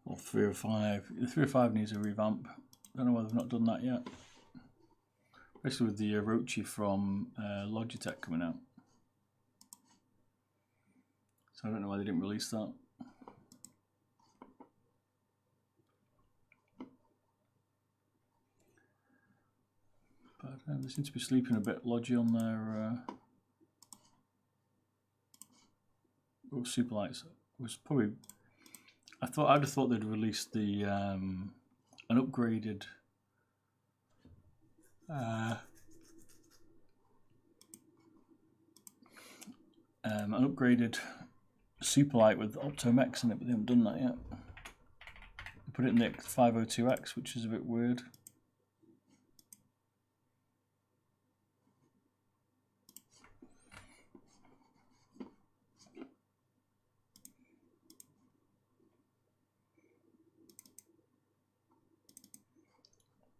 Or 305. The 305 needs a revamp. Don't know why they've not done that yet. Especially with the Orochi from Logitech coming out. So I don't know why they didn't release that. But they seem to be sleeping a bit. Logi on their super lights was probably. I'd have thought they'd released the an upgraded super light with Optomex in it, but they haven't done that yet. They put it in the 502X, which is a bit weird.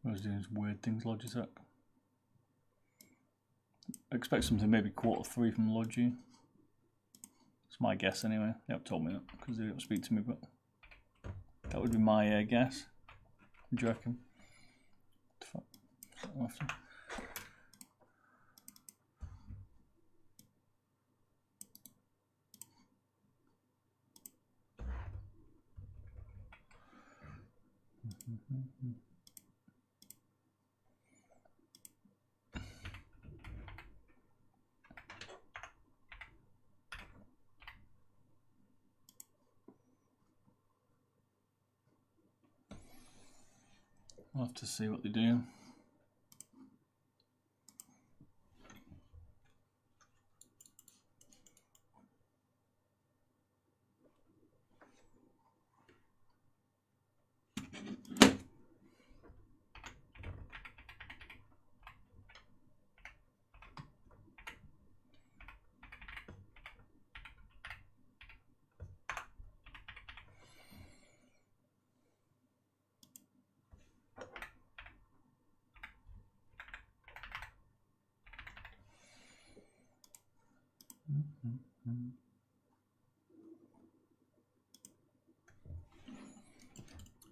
I was doing weird things, Logitech. I expect something maybe Q3 from Logi. It's my guess anyway. They haven't told me that because they don't speak to me, but that would be my guess. What do you reckon? I'll have to see what they do.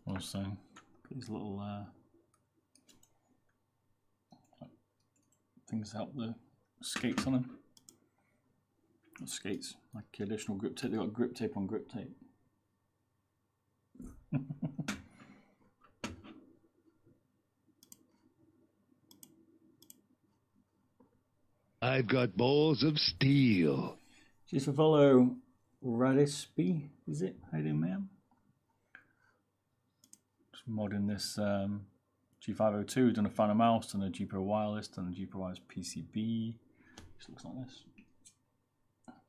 Also, these little things to help the skates on them. Not skates, like additional grip tape. They've got grip tape on grip tape. I've got balls of steel. Just to follow Radisby, is it? How you doing, ma'am? Just modding this G502. We've done a fan of mouse, done a GPRO wireless, done a GPRO wireless PCB. Just looks like this.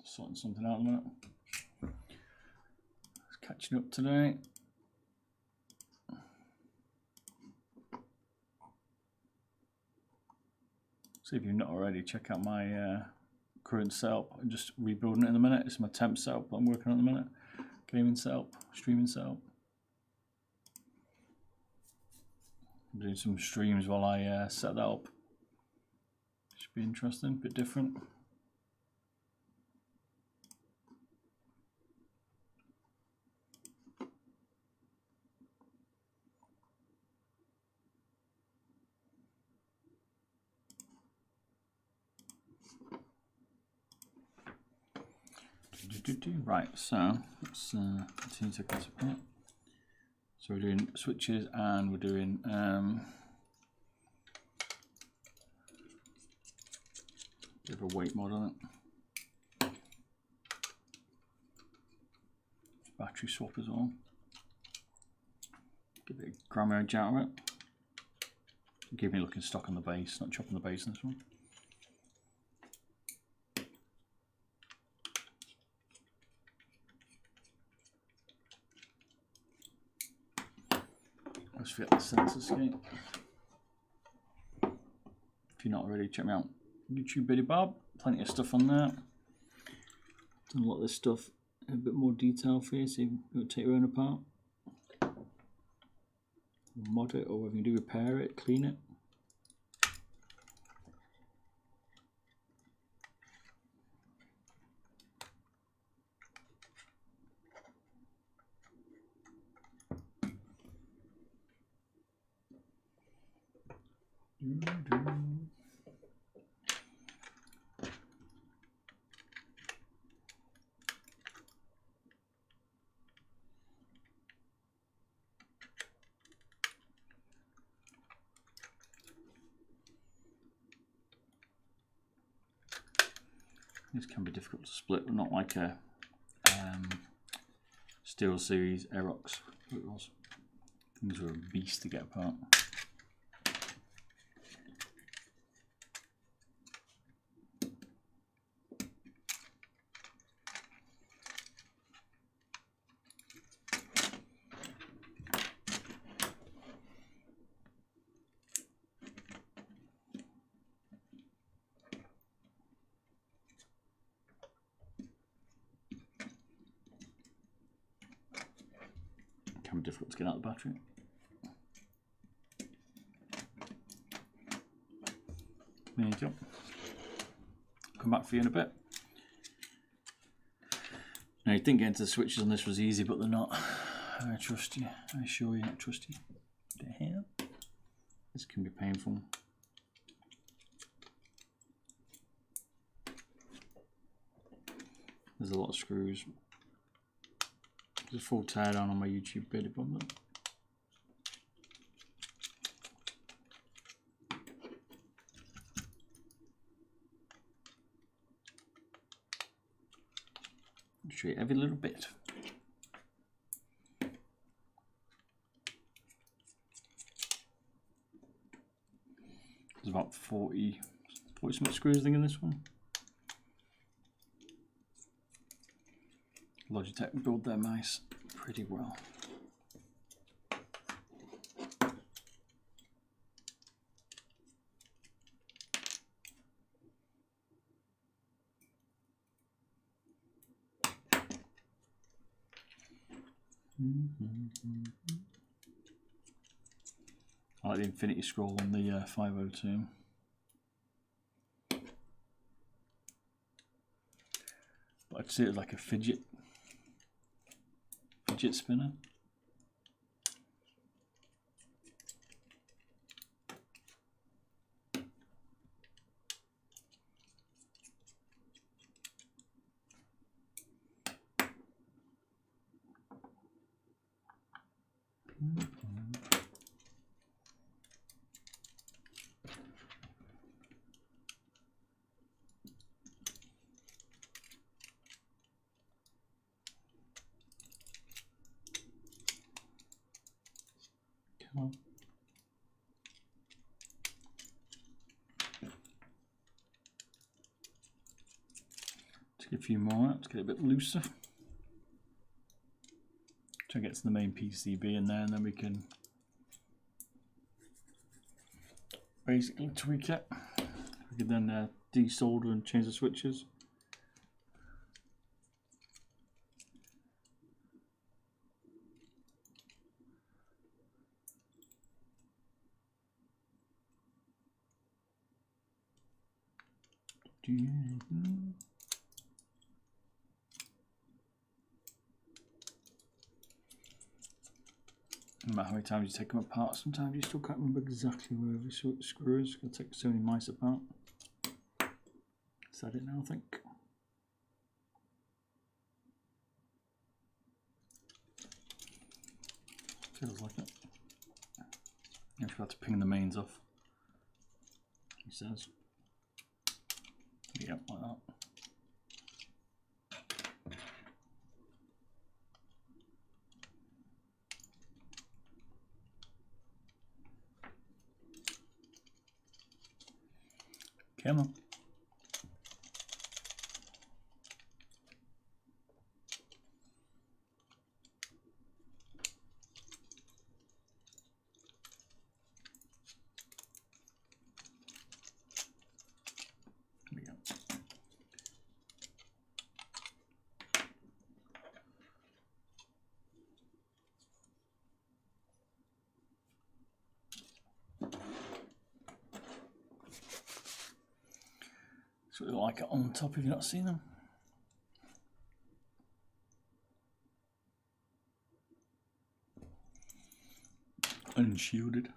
Just sorting something out in a minute. Just catching up today. So if you've not already, check out my current setup. I'm just rebuilding it in a minute. It's my temp setup that I'm working on in a minute. Gaming setup, streaming setup. I'm doing some streams while I set that up. Should be interesting, a bit different. Right, so let's continue to class apart. So we're doing switches and we're doing bit of a weight mod on it. Battery swap as well. Give it a gram edge out of it. Give me looking stock on the base, not chopping the base in this one. Let's forget the sensor skate. If you're not already, check me out. YouTube Beardedb, plenty of stuff on there. Done a lot of this stuff in a bit more detail for you, so you can take your own apart. Mod it, or whether you do repair it, clean it. This can be difficult to split, but not like a Steel Series Aerox. It was. Things were a beast to get apart. Can be difficult to get out the battery. There you go. Come back for you in a bit. Now you'd think getting to the switches on this was easy, but they're not. I trust you. I assure you, I trust you. Here. This can be painful. There's a lot of screws. There's a full teardown on my YouTube Beardedb on them. I'll show you every little bit. There's about 40 some screws I think in this one. Logitech build their mice pretty well. I like the infinity scroll on the 502. But I'd see it as like a fidget spinner. Come on. Take a few more out to get it a bit looser. Try to get to the main PCB in there, and then we can basically tweak it. We can then desolder and change the switches. No matter how many times you take them apart, sometimes you still can't remember exactly where every screw is. It's going to take so many mice apart. Is that it now, I think? Feels like it. You have to ping the mains off, he says. Yep, like that. Come on. There we go. So they like it on top if you've not seen them. Unshielded.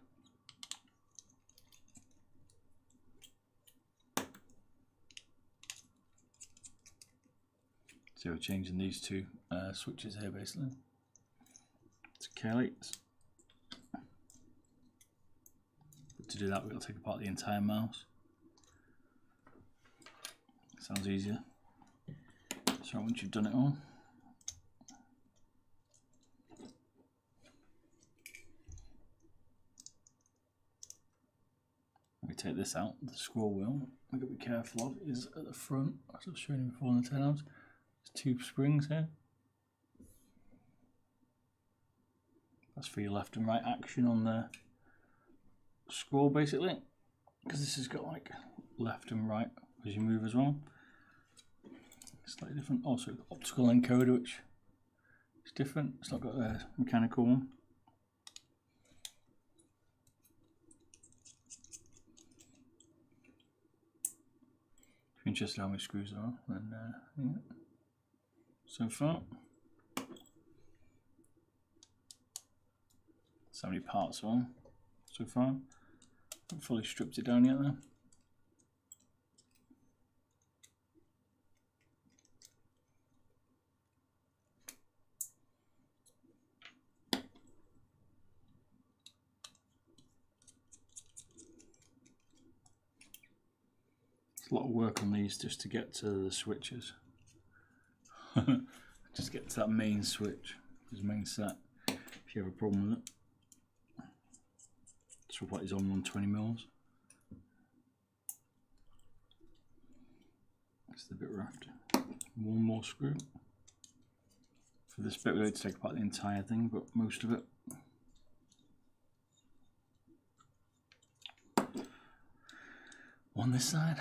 So we're changing these two switches here basically. To K8. But to do that, we've got to take apart the entire mouse. Sounds easier. So once you've done it all, we take this out, the scroll wheel. We've got to be careful of is at the front, as I've shown you before in the turnouts. There's two springs here. That's for your left and right action on the scroll basically, because this has got like left and right as you move as well. Slightly different. Also optical encoder, which is different. It's not got a mechanical one. If you're interested in how many screws there are, then yeah. So far, so many parts are so far. Haven't fully stripped it down yet though. It's a lot of work on these just to get to the switches. Just get to that main switch, this main set. If you have a problem with it, swap like these on 120 mils. It's a bit rough. One more screw. For this bit, we need to take apart the entire thing, but most of it. On this side.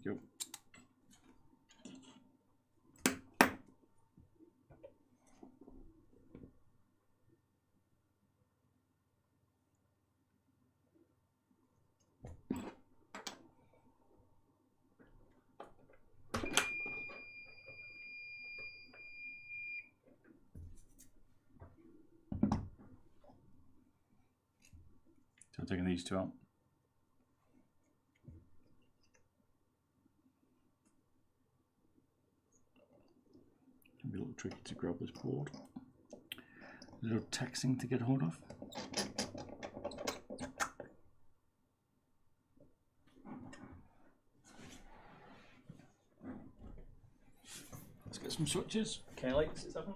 There we go. So I'm taking these two out. It'll be a little tricky to grab this board. A little texting to get hold of. Let's get some switches. K8, 67.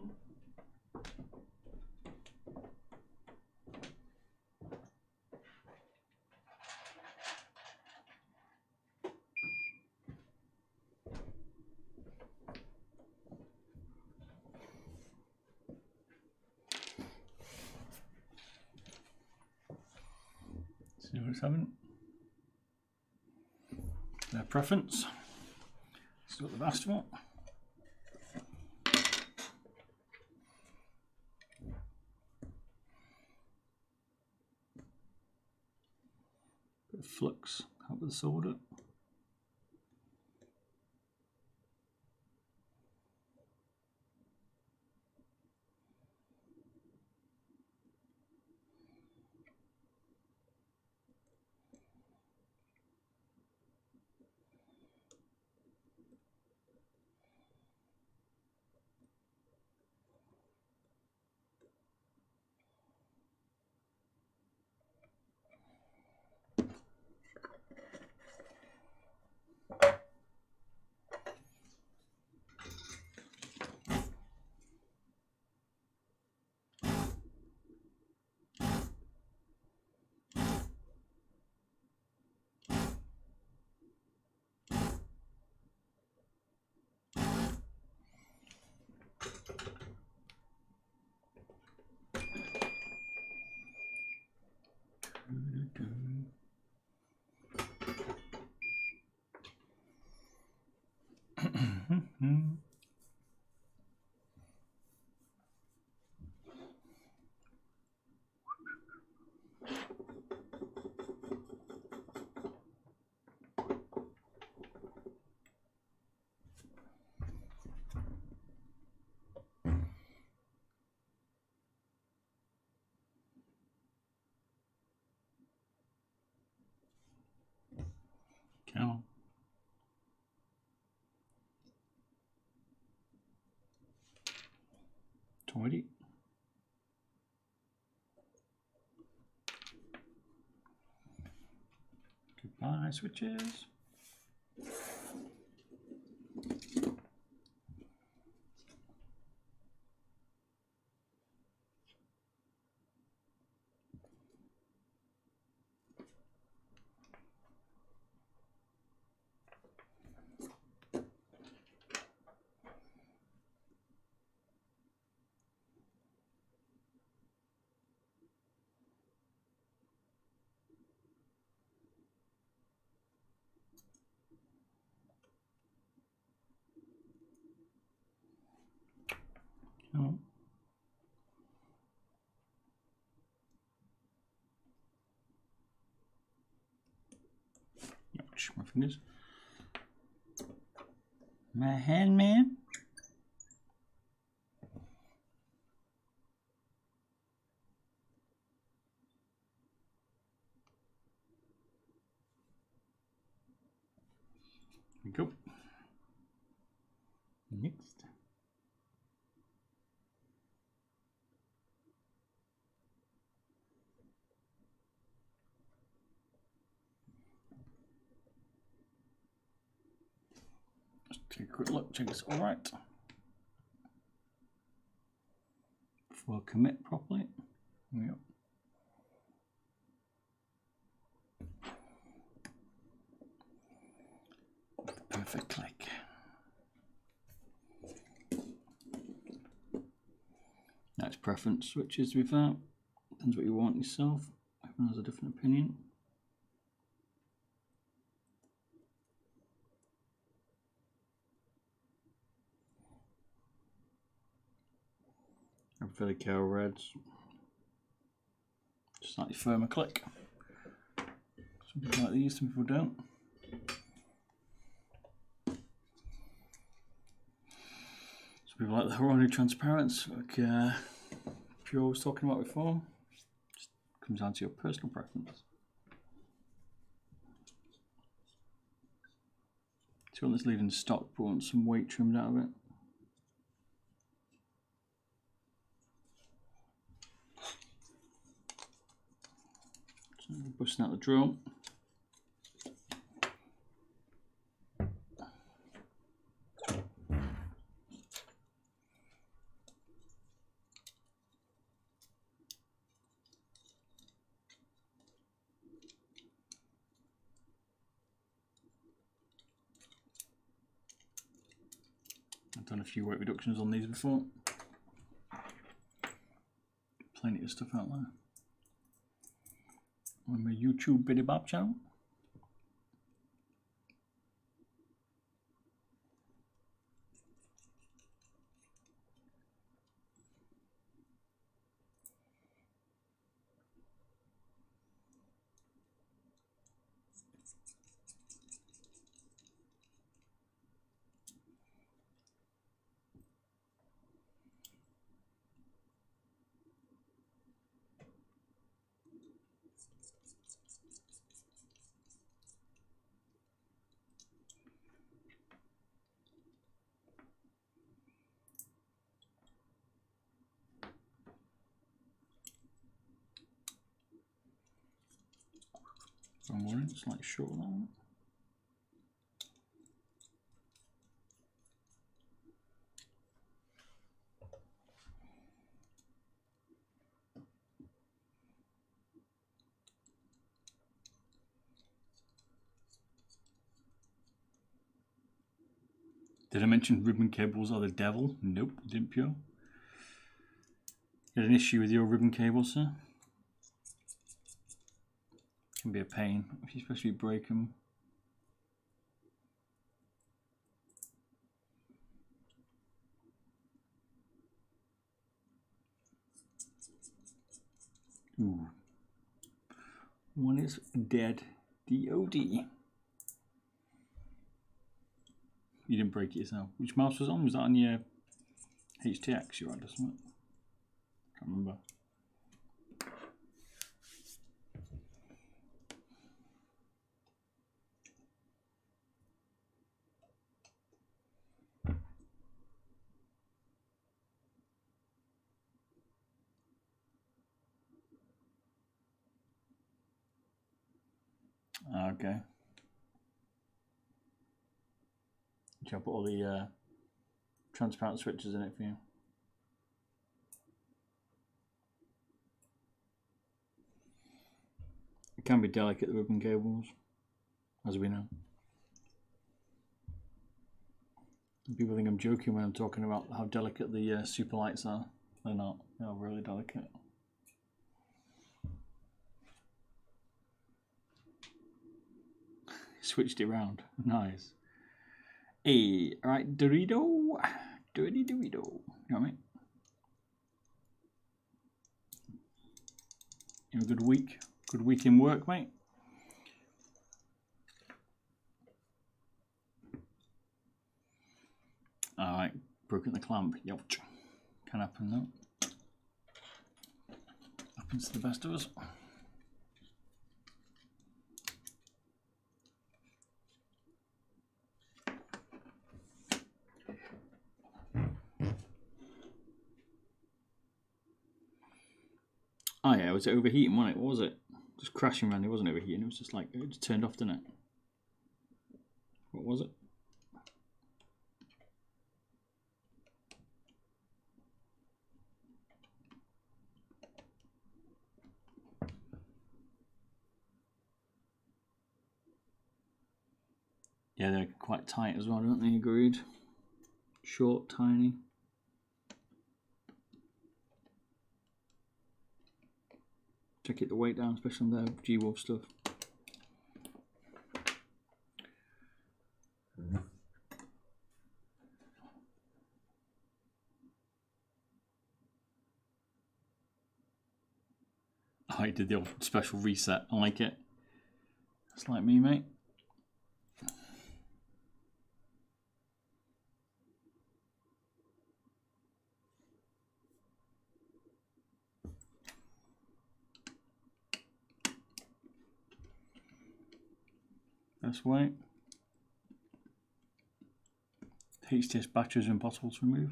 Seven. Their preference. Still the last one. Bit of flux, help with the solder. Tidy. Goodbye, switches. Oh. Ouch, my fingers. My hand, man. There we go. Next. Just take a quick look, check it's alright. Before I commit properly. Yep. Perfect click. That's preference switches with that. Depends what you want yourself. Everyone has a different opinion. I prefer the cow reds. Slightly firmer click. Some people like these, some people don't. Some people like the Horoni transparents, like Pure was talking about before. Just comes down to your personal preference. So you want this leaving stock, but want some weight trimmed out of it. So busting out the drill. I've done a few weight reductions on these before. Plenty of stuff out there. On my YouTube Beardedb channel. One more in, slightly short on that one. Did I mention ribbon cables are the devil? Nope, didn't Pure. Got an issue with your ribbon cables, sir? Can be a pain if you especially break them. Ooh. One is dead. DOD. You didn't break it yourself. Which mouse was on? Was that on your HTX you had or something? Can't remember. Okay. Shall I put all the transparent switches in it for you? It can be delicate, the ribbon cables, as we know. People think I'm joking when I'm talking about how delicate the super lights are. They're not. They are really delicate. Switched it around. Nice. Hey, right, Dorito. Dirty Dorito. You know what I mean? You have a good week? Good week in work, mate? Alright, broken the clamp. Youch. Can happen though. Happens to the best of us. Oh yeah, was it overheating, wasn't it? What was it? Just crashing around, it wasn't overheating, it was just like, it just turned off, didn't it? What was it? Yeah, they're quite tight as well, don't they? Agreed. Short, tiny. To keep the weight down, especially on the G-Wolf stuff. Oh, he did the old special reset. I like it. It's like me, mate. This way. HTS batteries are impossible to remove.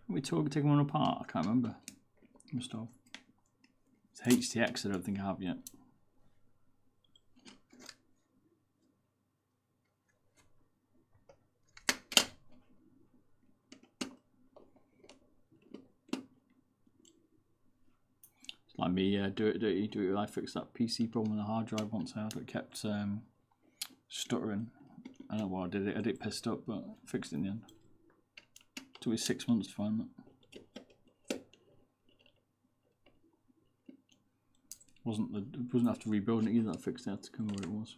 We taking one apart? I can't remember. Must have. It's HTX I don't think I have yet. It's like me, do it. I fixed that PC problem on the hard drive once I had it kept stuttering. I don't know why I did it. I did pissed up, but I fixed it in the end. It took me 6 months to find that. It wasn't after rebuilding it either that I fixed it. I had to come where it was.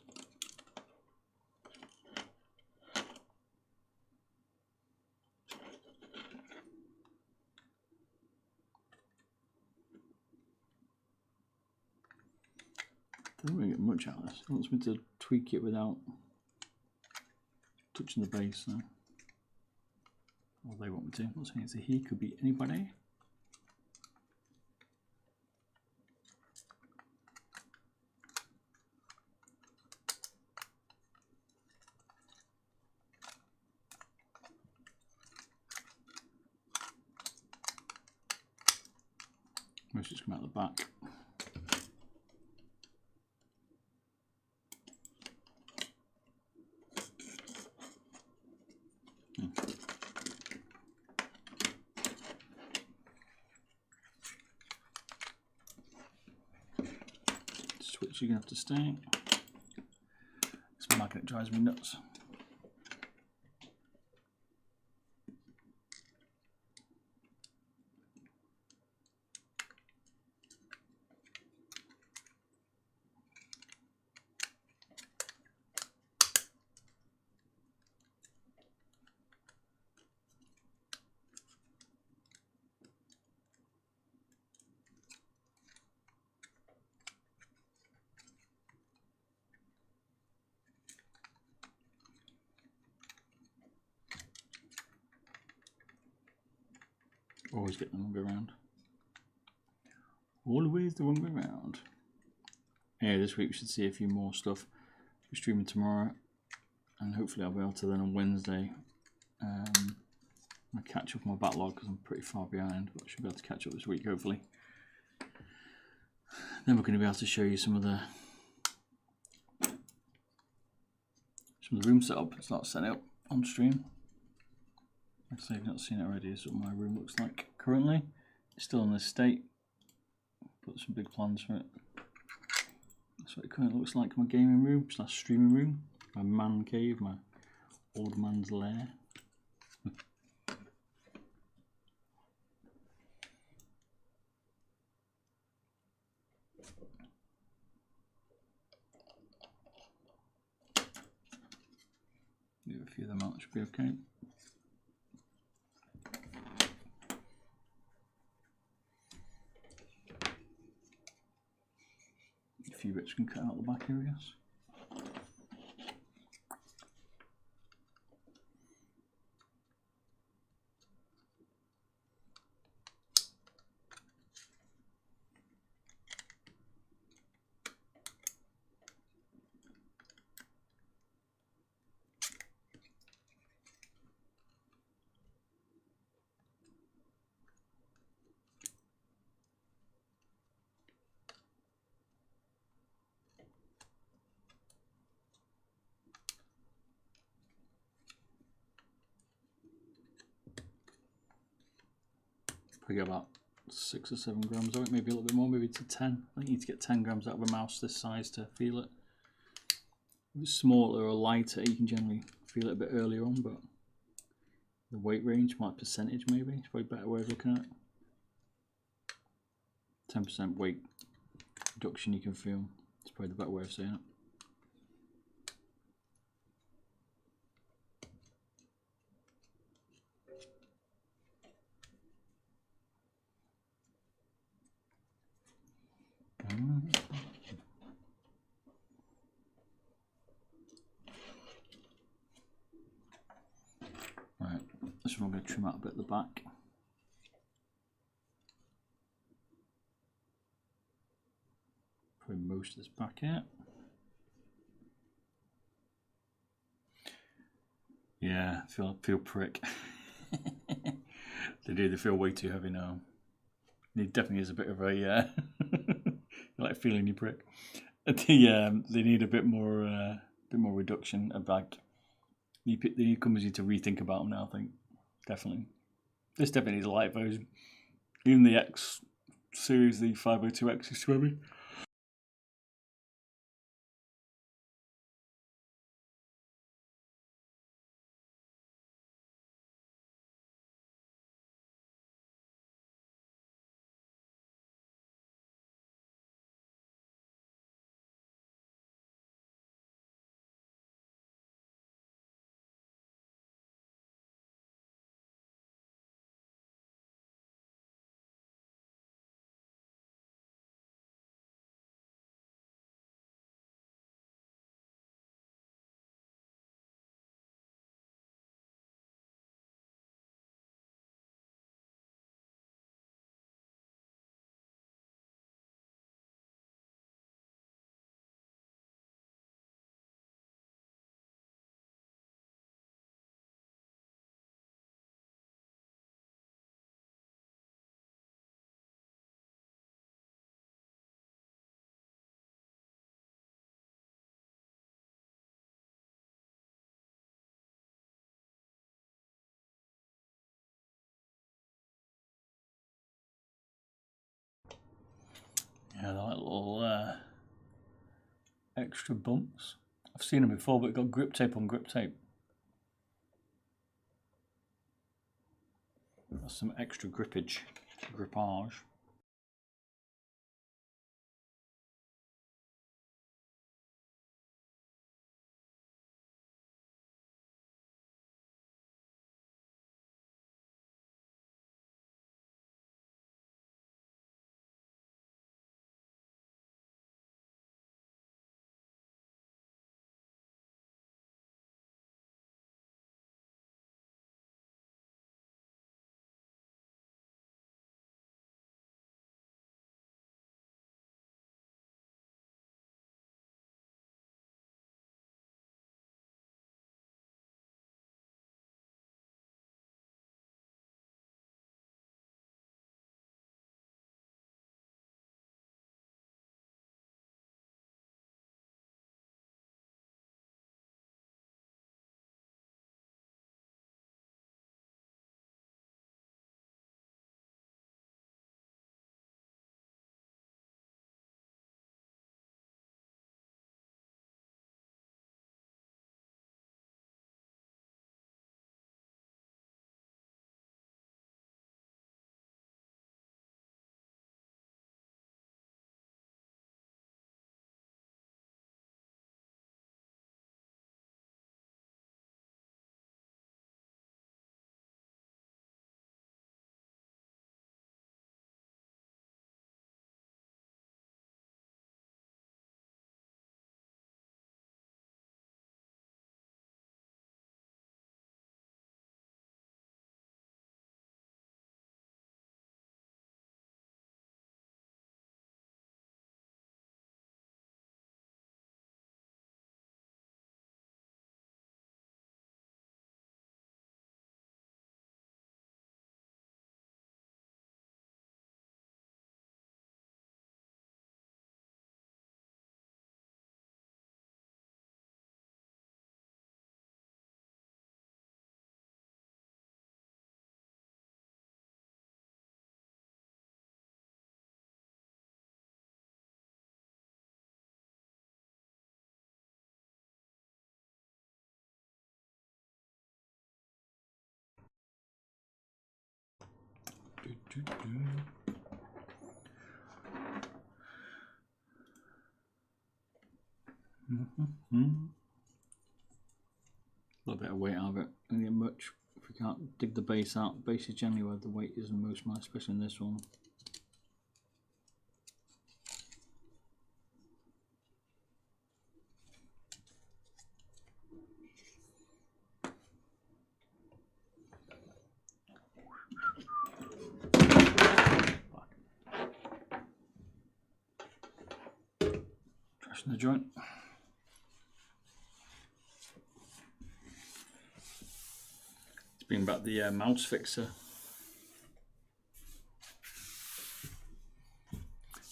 Doesn't really get much out of this. It wants me to tweak it without touching the base. So. Or they want me to. I'm not saying it's a he, could be anybody. Most just come out the back. Switch, you're gonna have to stay. This magnet drives me nuts. Always get the wrong way around. Always the wrong way around. Yeah, this week we should see a few more stuff. We're streaming tomorrow, and hopefully I'll be able to then on Wednesday I'll catch up on my backlog because I'm pretty far behind, but I should be able to catch up this week hopefully. Then we're going to be able to show you some of the some of the room setup. It's not set up on stream. Actually, if you've not seen it already, this is what my room looks like currently. It's still in this state. Put some big plans for it. That's what it currently looks like. My gaming room / streaming room. My man cave, my old man's lair. Leave a few of them out, should be okay. A few bits can cut out the back here, I guess. Probably get about 6 or 7 grams of it, maybe a little bit more, maybe to 10. I think you need to get 10 grams out of a mouse this size to feel it. If it's smaller or lighter, you can generally feel it a bit earlier on, but the weight range, what percentage maybe, it's probably a better way of looking at it. 10% weight reduction you can feel. It's probably the better way of saying it. Right, this one I'm going to trim out a bit at the back. Probably most of this back out. Yeah, feel prick. They feel way too heavy now. It definitely is a bit of a like feeling your prick. They need a bit more reduction. Like the companies need to rethink about them now. I think definitely. This definitely needs a light version. Even the X series, the 502X is too heavy. Yeah, they're like little extra bumps. I've seen them before, but got grip tape on grip tape. That's some extra grippage, grippage. A little bit of weight out of it, don't get much. If we can't dig the base out, base is generally where the weight is the most, especially in this one. Trashing the joint. Bring back the mouse fixer.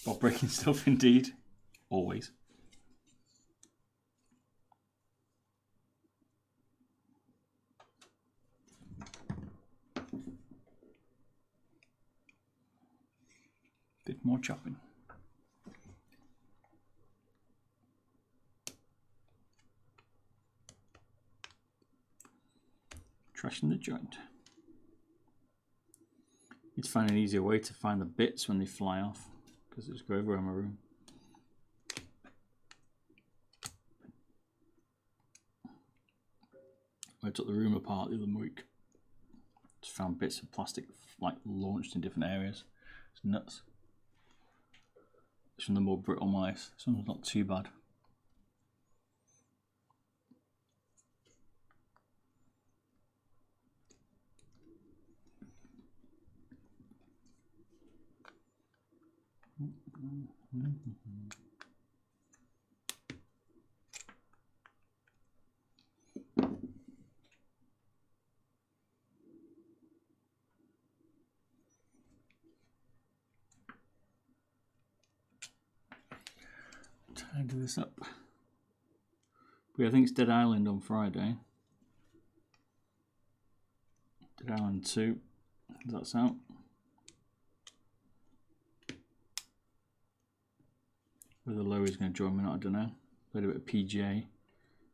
Bob breaking stuff indeed. Always. Bit more chopping. Trashing the joint. Need to find an easier way to find the bits when they fly off, because they just go everywhere in my room. I took the room apart the other week. Just found bits of plastic like launched in different areas. It's nuts. It's from the more brittle mice. This one's not too bad. Trying to do this up. But yeah, I think it's Dead Island on Friday. Dead Island 2. That's out. Whether Lowy's going to join me or not, I don't know. Played a bit of PGA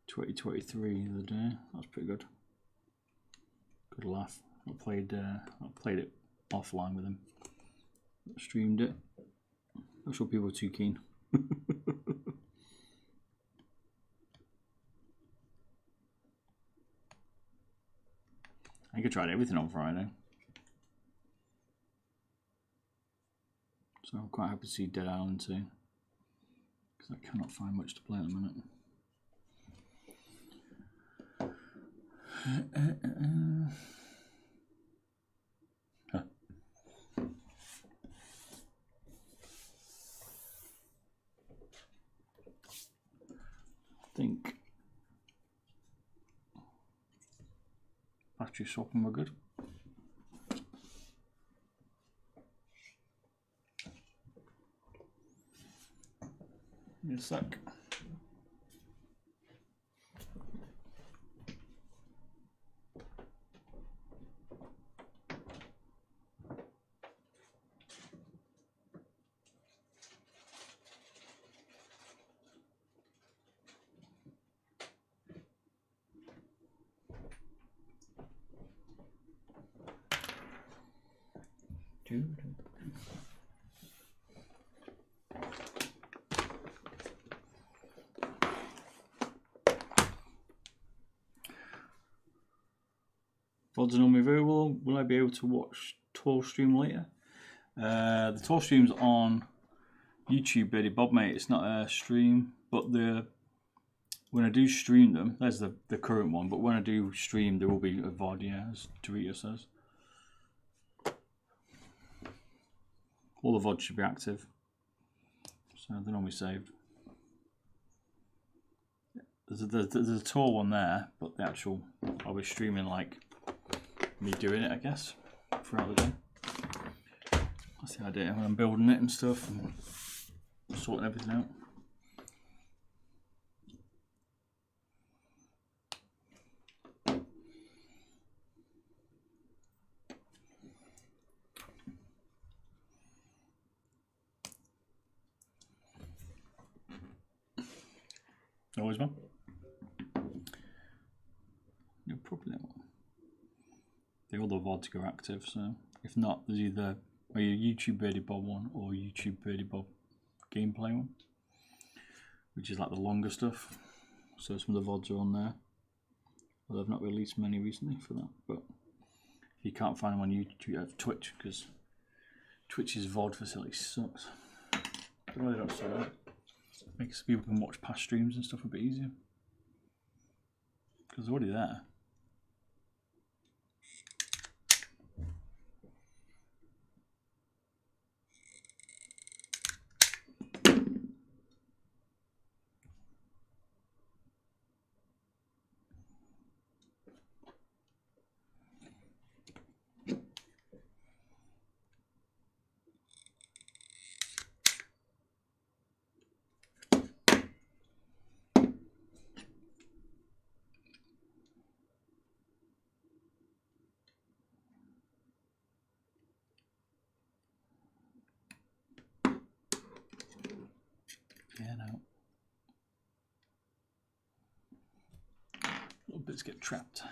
2023 the other day. That was pretty good. Good laugh. I played it offline with him. Streamed it. Not sure people were too keen. I think I tried everything on Friday. So I'm quite happy to see Dead Island 2. Because I cannot find much to play at the minute. Huh. I think battery swapping were good. Give me a sec. VODs are normally available. Will I be able to watch tour stream later? The tour stream's on YouTube, Beardedb, mate. It's not a stream, but when I do stream them, there's the current one, but when I do stream, there will be a VOD, yeah, as Dorita says. All the VODs should be active, so they're normally saved. There's a tour one there, but the actual, I'll be streaming like me doing it, I guess, throughout the day. That's the idea when I'm building it and stuff and sorting everything out. Always man. You'll probably know. The other VODs go active, so if not, there's either or your YouTube Beardedb one or YouTube Beardedb gameplay one, which is like the longer stuff. So some of the VODs are on there. Well, I've not released many recently for that, but if you can't find them on YouTube, you have Twitch, because Twitch's VOD facility sucks. I really don't say that. Makes people can watch past streams and stuff a bit easier, because they're already there. Yeah, no. Little bits get trapped.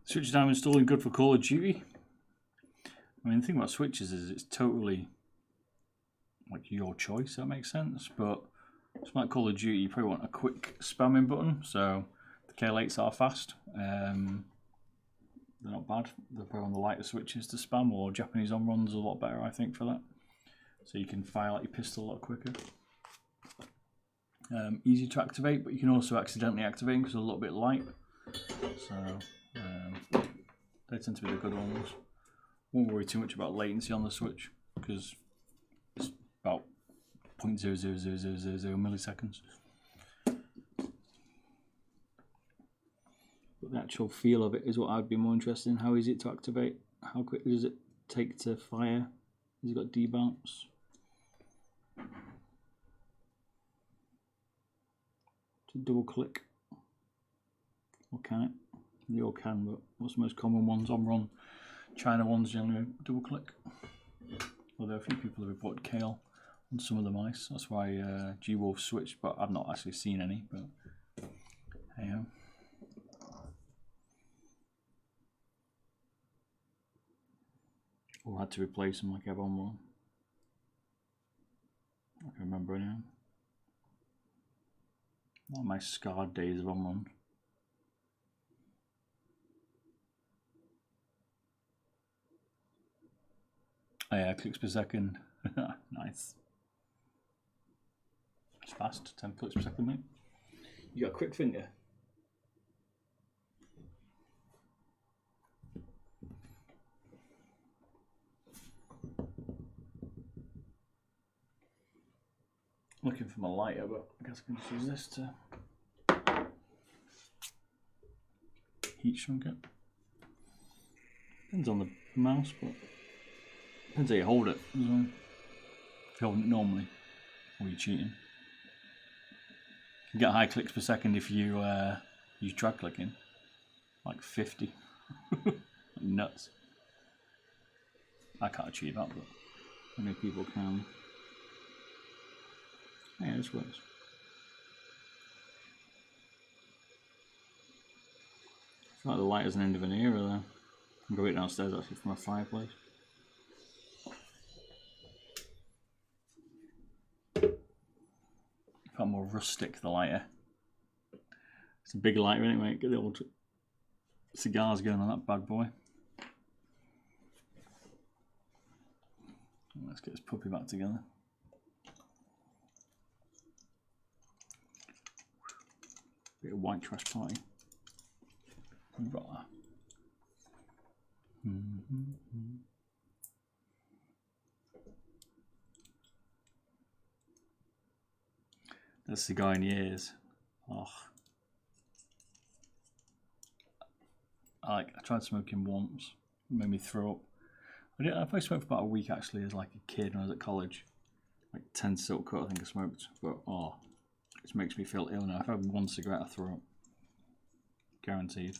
Switch now installing good for Call of Duty. I mean, the thing about switches is it's totally like your choice. That makes sense. But it's like Call of Duty, you probably want a quick spamming button. So the K8s are fast. They're not bad. They're probably on the lighter switches to spam, or Japanese on-runs are a lot better, I think, for that. So you can fire out your pistol a lot quicker. Easy to activate, but you can also accidentally activate because they're a little bit light. So they tend to be the good ones. Won't worry too much about latency on the switch because it's about 0.00000 milliseconds. But the actual feel of it is what I'd be more interested in. How easy it to activate? How quickly does it take to fire? Has it got debounce? To double click? Or can it? They all can, but what's the most common ones? On-run China ones generally double click. Although a few people have reported kale on some of the mice. That's why G-Wolf switched, but I've not actually seen any. But hey ho. Or had to replace them like everyone will. I can remember anyhow. One of my scarred days of on-run. Oh yeah, clicks per second. Nice. It's fast, 10 clicks per second, mate. You got a quick finger. Looking for my lighter, but I guess I can just use this to heat shrink it. Depends on the mouse, but depends how you hold it as well. If you hold it normally, or you're cheating. You get high clicks per second if you use drag clicking, like 50. Nuts. I can't achieve that, but many people can. Yeah, this works. I feel like the light is an end of an era there. I'm going downstairs actually from a fireplace. Far more rustic the lighter. It's a big lighter anyway. Get the old cigars going on that bad boy. Let's get this puppy back together. Bit of white trash party. We've got that. That's the guy in years. Oh. I tried smoking once. It made me throw up. I probably smoked for about a week actually as like a kid when I was at college. Like 10 silk cut I think I smoked. But oh, it just makes me feel ill now. If I have one cigarette I throw up. Guaranteed.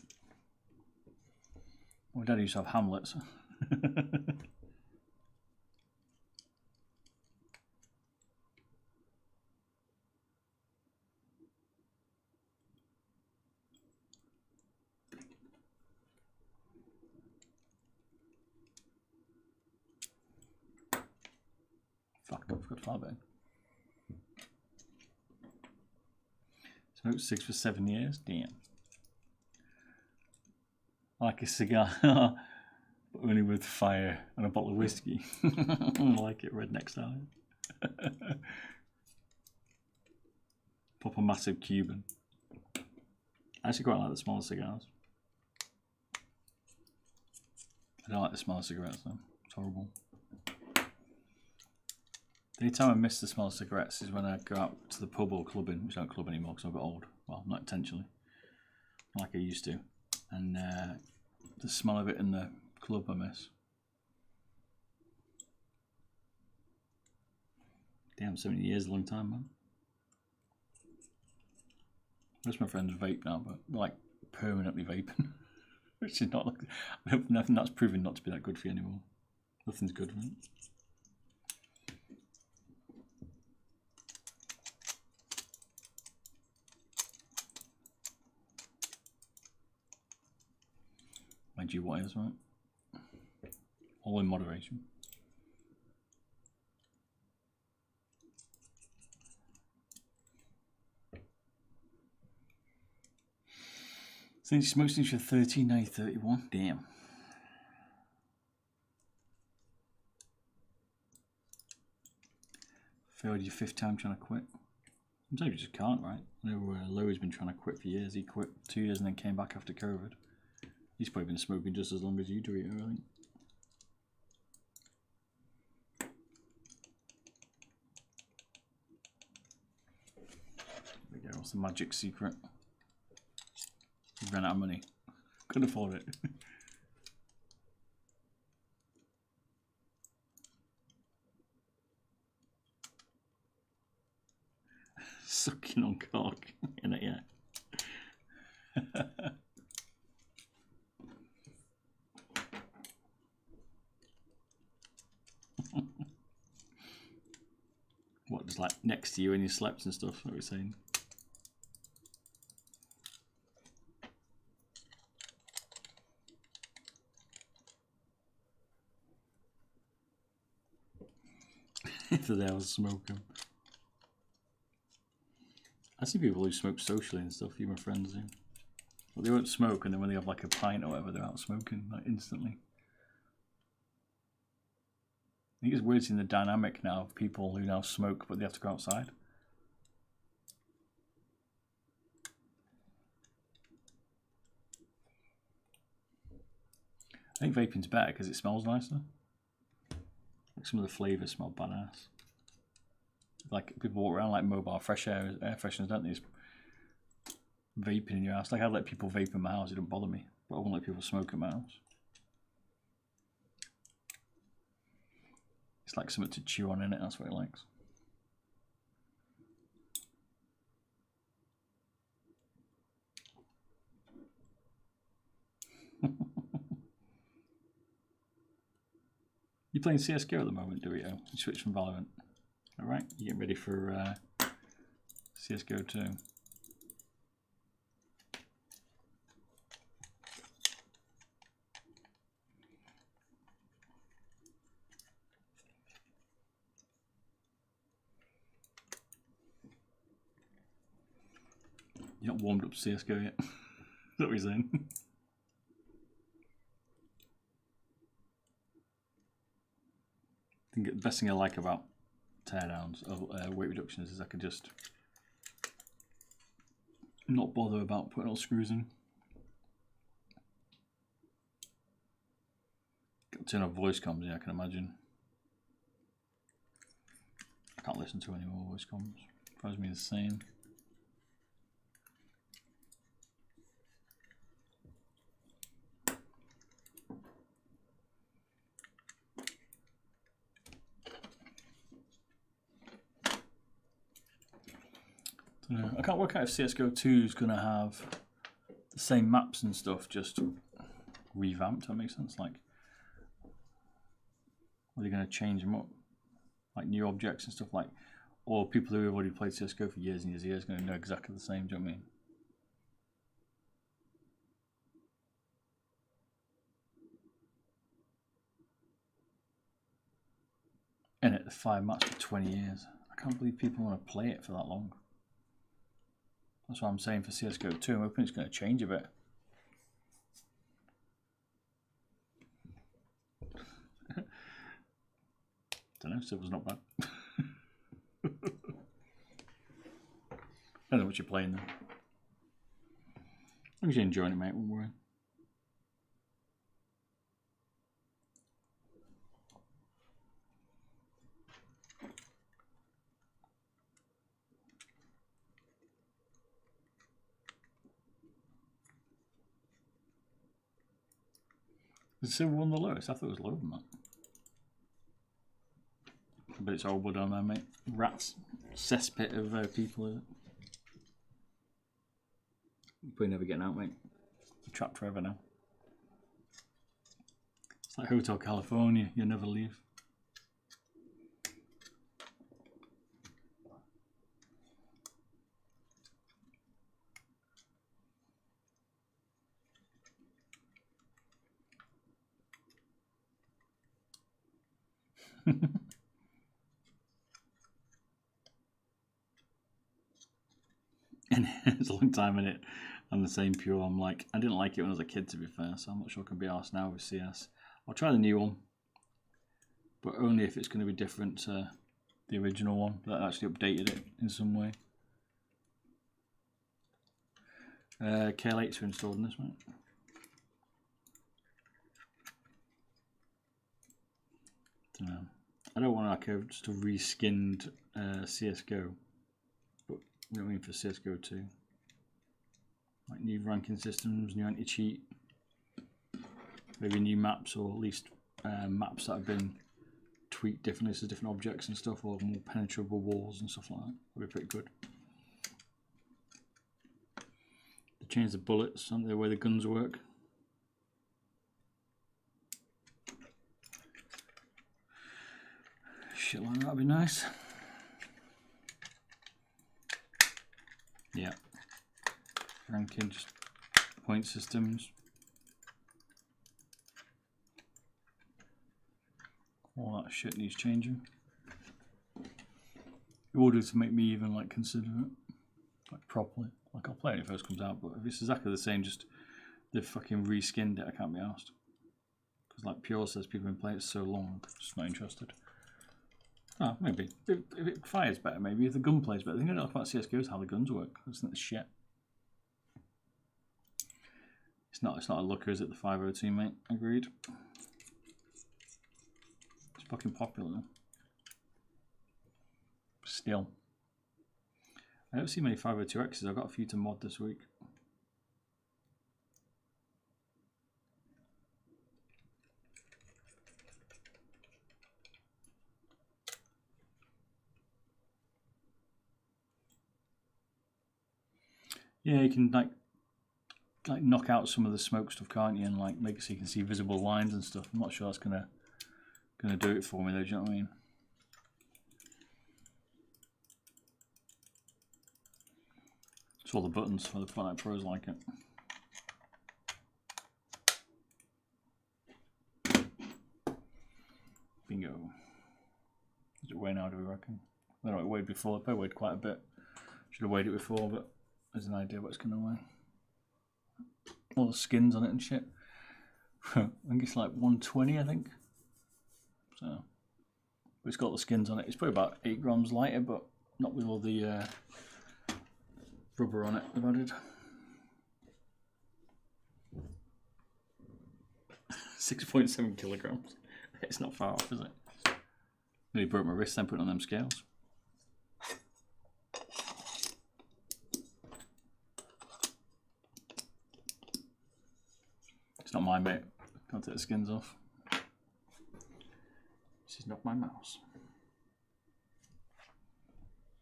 My dad used to have Hamlets. Fucked up, forgot far back. Smoked 6 for 7 years, damn. I like a cigar, but only with fire and a bottle of whiskey. I like it redneck style. Pop a massive Cuban. I actually quite like the smaller cigars. I don't like the smaller cigarettes though, it's horrible. The only time I miss the smell of cigarettes is when I go out to the pub or clubbing, which I don't club anymore because I've got old. Well, not intentionally, like I used to. And the smell of it in the club I miss. Damn, 70 years is a long time, man. Most of my friends vape now, but they're like permanently vaping. Which is not like, I hope nothing that's proven not to be that good for you anymore. Nothing's good, right? Mind you, what is, right? All in moderation. Since you smoked since you're 13, now you're 31. Damn. Failed your 5th time trying to quit. Sometimes you just can't, right? I know Louie's been trying to quit for years. He quit 2 years and then came back after COVID. He's probably been smoking just as long as you do it, I think. There we go, what's the magic secret? We ran out of money. Couldn't afford it. Sucking on cock, in it, yeah. What, just like next to you when you slept and stuff, what we're saying? If there was smoking. I see people who smoke socially and stuff, you my friends do. Well, they won't smoke and then when they have like a pint or whatever, they're out smoking like instantly. I think it's weird seeing the dynamic now of people who now smoke but they have to go outside. I think vaping's better because it smells nicer. Like some of the flavours smell badass. Like people walk around like mobile fresh air fresheners, don't they? Just vaping in your house. Like I let people vape in my house, it don't bother me. But I won't let people smoke in my house. It's like something to chew on in it, that's what it likes. You playing CSGO at the moment, do you? You switch from Valorant. Alright, you getting ready for CSGO 2. You're not warmed up to CSGO yet. Is that what you're saying? I think the best thing I like about teardowns or weight reductions is I can just not bother about putting all screws in. Got to turn off voice comms, yeah, I can imagine. I can't listen to any more voice comms. Drives me insane. I can't work out if CSGO 2 is going to have the same maps and stuff, just revamped. That makes sense. Like, are they going to change them up, like new objects and stuff, like, or people who have already played CSGO for years and years and years are going to know exactly the same? Do you know what I mean? And at the 5 maps for 20 years, I can't believe people want to play it for that long. That's what I'm saying for CSGO 2. I'm hoping it's going to change a bit. Don't know, Silver's not bad. I don't know what you're playing though. As long as you're enjoying it, mate, won't worry. Is Silver one the lowest? I thought it was lower than that. But it's horrible down there, mate. Rats. Cesspit of people, is it? You're probably never getting out, mate. You're trapped forever now. It's like Hotel California. You'll never leave. And it's a long time in it. I'm the same pure. I'm like, I didn't like it when I was a kid, to be fair, so I'm not sure I can be arsed now with CS. I'll try the new one, but only if it's going to be different to the original one that actually updated it in some way. KL8s are installed in this, mate. I don't want like just a reskinned CSGO, but you know what I mean for CSGO 2. Like new ranking systems, new anti-cheat, maybe new maps, or at least maps that have been tweaked differently, so different objects and stuff, or more penetrable walls and stuff like that. That'd be pretty good. They changed the bullets, haven't they, the way the guns work. Shit like that'd be nice. Yeah. Ranking, just point systems. All that shit needs changing. In order to make me even like consider it, like properly. Like I'll play it when it first comes out, but if it's exactly the same, just they've fucking reskinned it, I can't be asked. Because like Pure says, people have been playing it so long, I'm just not interested. Oh, maybe. If it fires better, maybe. If the gun plays better. The thing I don't like about CSGO is how the guns work. It's not the shit. It's not a looker, is it, the 502, mate? Agreed. It's fucking popular though. Still. I don't see many 502Xs. I've got a few to mod this week. Yeah, you can like knock out some of the smoke stuff, can't you? And like make it so you can see visible lines and stuff. I'm not sure that's gonna do it for me though. Do you know what I mean? It's all the buttons for the Fortnite Pros like it. Bingo. Is it weigh now? Do we reckon? I don't know. It weighed before. I probably weighed quite a bit. Should have weighed it before, but there's an idea what's going away. All the skins on it and shit. I think it's like 120, I think. So, but it's got the skins on it. It's probably about 8 grams lighter, but not with all the rubber on it they've added. 6.7 kilograms. It's not far off, is it? Nearly broke my wrist then putting on them scales. It's not mine, mate. Can't take the skins off. This is not my mouse.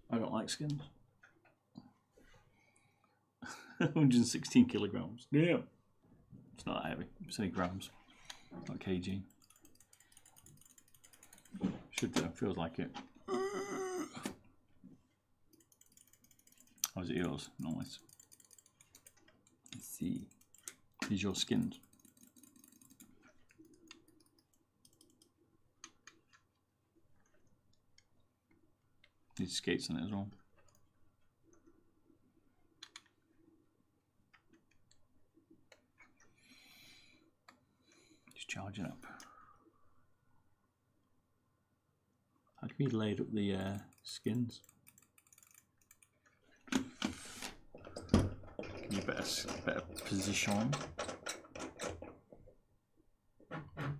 I don't like skins. 116 kilograms. Yeah. It's not that heavy. It's only grams. It's not kg. Should do. Feels like it. Or is it yours? No, let's see. These your skins. These skates on it as well. Just charging up. How can we laid up the skins? Give me a better position.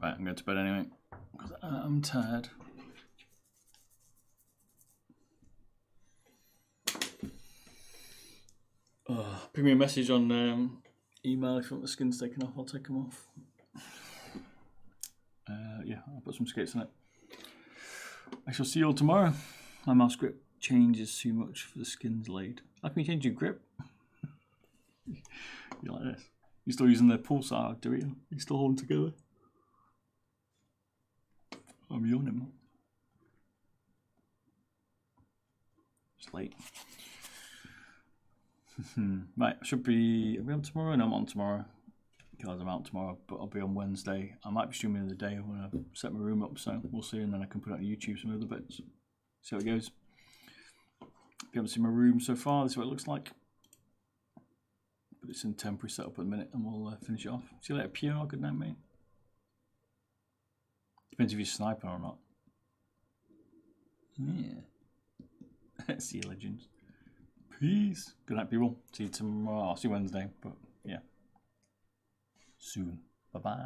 Right, I'm going to bed anyway because I'm tired. Put me a message on email if you want the skins taken off. I'll take them off. Yeah, I'll put some skates on it. I shall see you all tomorrow. My mouse grip changes too much for the skins laid. How can you change your grip? You like this? You're still using the pulsar, do you? You're still holding together? I'm yawning. It's late. Right, I should be. Are we on tomorrow? No, I'm on tomorrow. Because I'm out tomorrow, but I'll be on Wednesday. I might be streaming in the day when I set my room up, so we'll see, and then I can put it on YouTube some other bits. See how it goes. If you haven't seen my room so far, this is what it looks like. But it's in temporary setup at the minute, and we'll finish it off. See you later, Pierre. Good night, mate. Depends if you're sniper or not. Yeah. See you, legends. Peace. Good night, people. See you tomorrow. I'll see you Wednesday, but yeah. Soon. Bye-bye.